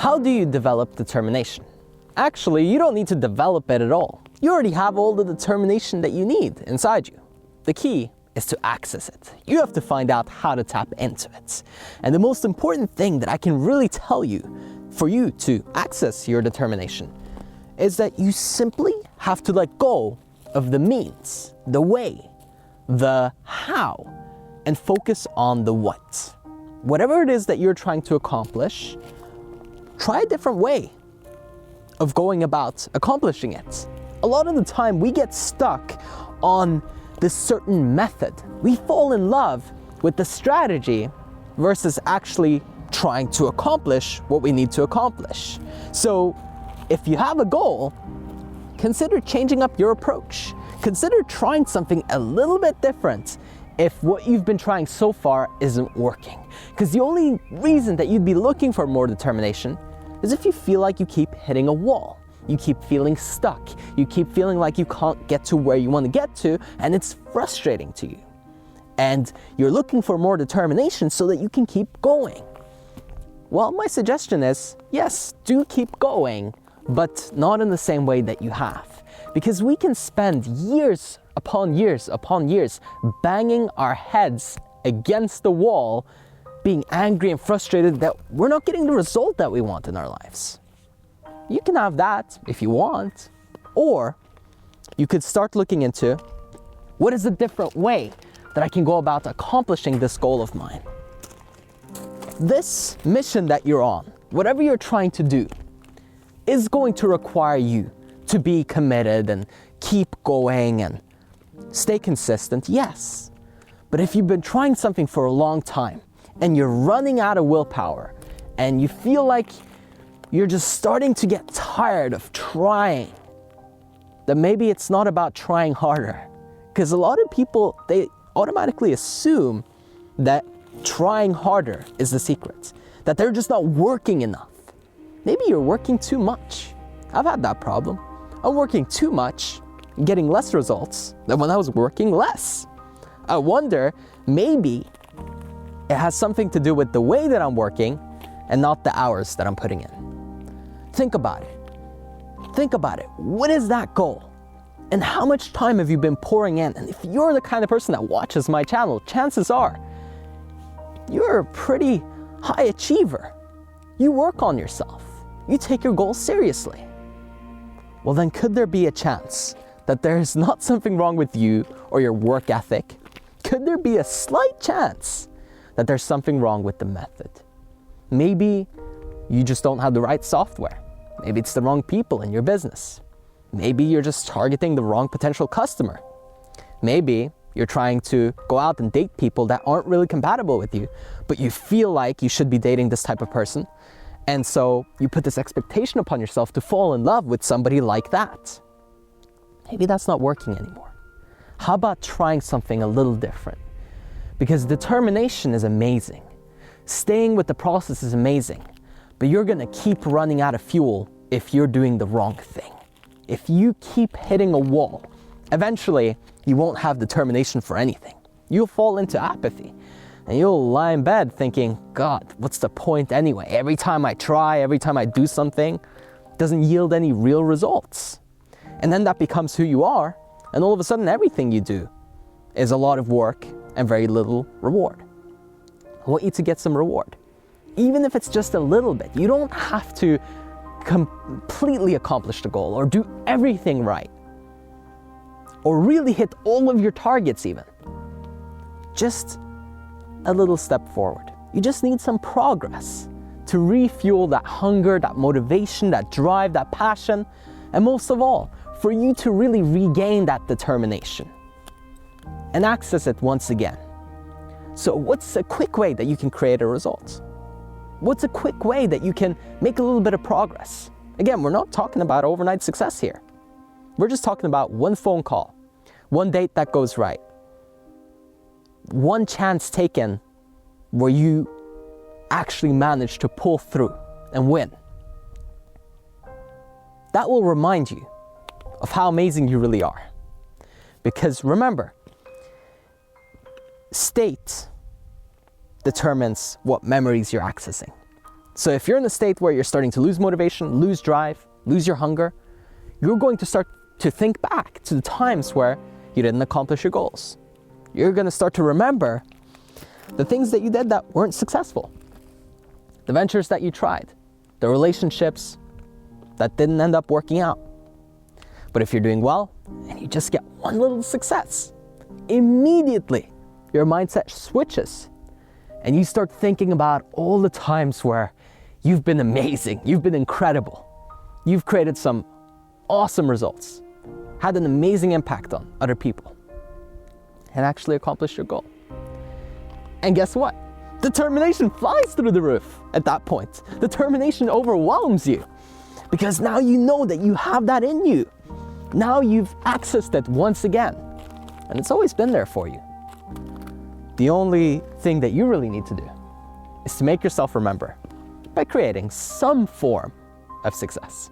How do you develop determination? Actually, you don't need to develop it at all. You already have all the determination that you need inside you. The key is to access it. You have to find out how to tap into it. And the most important thing that I can really tell you for you to access your determination is that you simply have to let go of the means, the way, the how, and focus on the what. Whatever it is that you're trying to accomplish, try a different way of going about accomplishing it. A lot of the time we get stuck on this certain method. We fall in love with the strategy versus actually trying to accomplish what we need to accomplish. So if you have a goal, consider changing up your approach. Consider trying something a little bit different if what you've been trying so far isn't working. Because the only reason that you'd be looking for more determination is if you feel like you keep hitting a wall. You keep feeling stuck. You keep feeling like you can't get to where you want to get to, and it's frustrating to you. And you're looking for more determination so that you can keep going. Well, my suggestion is, yes, do keep going, but not in the same way that you have. Because we can spend years upon years upon years banging our heads against the wall, being angry and frustrated that we're not getting the result that we want in our lives. You can have that if you want, or you could start looking into what is a different way that I can go about accomplishing this goal of mine. This mission that you're on, whatever you're trying to do, is going to require you to be committed and keep going and stay consistent, yes. But if you've been trying something for a long time and you're running out of willpower and you feel like you're just starting to get tired of trying, then maybe it's not about trying harder. Because a lot of people, they automatically assume that trying harder is the secret, that they're just not working enough. Maybe you're working too much. I've had that problem. I'm working too much, getting less results than when I was working less. I wonder, maybe it has something to do with the way that I'm working and not the hours that I'm putting in. Think about it. Think about it. What is that goal? And how much time have you been pouring in? And if you're the kind of person that watches my channel, chances are you're a pretty high achiever. You work on yourself. You take your goals seriously. Well, then could there be a chance that there's not something wrong with you or your work ethic? Could there be a slight chance that there's something wrong with the method? Maybe you just don't have the right software. Maybe it's the wrong people in your business. Maybe you're just targeting the wrong potential customer. Maybe you're trying to go out and date people that aren't really compatible with you, but you feel like you should be dating this type of person. And so you put this expectation upon yourself to fall in love with somebody like that. Maybe that's not working anymore. How about trying something a little different? Because determination is amazing. Staying with the process is amazing, but you're gonna keep running out of fuel if you're doing the wrong thing. If you keep hitting a wall, eventually you won't have determination for anything. You'll fall into apathy and you'll lie in bed thinking, God, what's the point anyway? Every time I try, every time I do something, it doesn't yield any real results. And then that becomes who you are, and all of a sudden everything you do is a lot of work and very little reward. I want you to get some reward. Even if it's just a little bit. You don't have to completely accomplish the goal or do everything right or really hit all of your targets even. Just a little step forward. You just need some progress to refuel that hunger, that motivation, that drive, that passion, and most of all, for you to really regain that determination and access it once again. So what's a quick way that you can create a result? What's a quick way that you can make a little bit of progress? Again, we're not talking about overnight success here. We're just talking about one phone call, one date that goes right, one chance taken where you actually manage to pull through and win. That will remind you of how amazing you really are. Because remember, state determines what memories you're accessing. So if you're in a state where you're starting to lose motivation, lose drive, lose your hunger, you're going to start to think back to the times where you didn't accomplish your goals. You're going to start to remember the things that you did that weren't successful, the ventures that you tried, the relationships that didn't end up working out. But if you're doing well and you just get one little success, immediately your mindset switches and you start thinking about all the times where you've been amazing, you've been incredible, you've created some awesome results, had an amazing impact on other people, and actually accomplished your goal. And guess what? Determination flies through the roof at that point. Determination overwhelms you because now you know that you have that in you. Now you've accessed it once again, and it's always been there for you. The only thing that you really need to do is to make yourself remember by creating some form of success.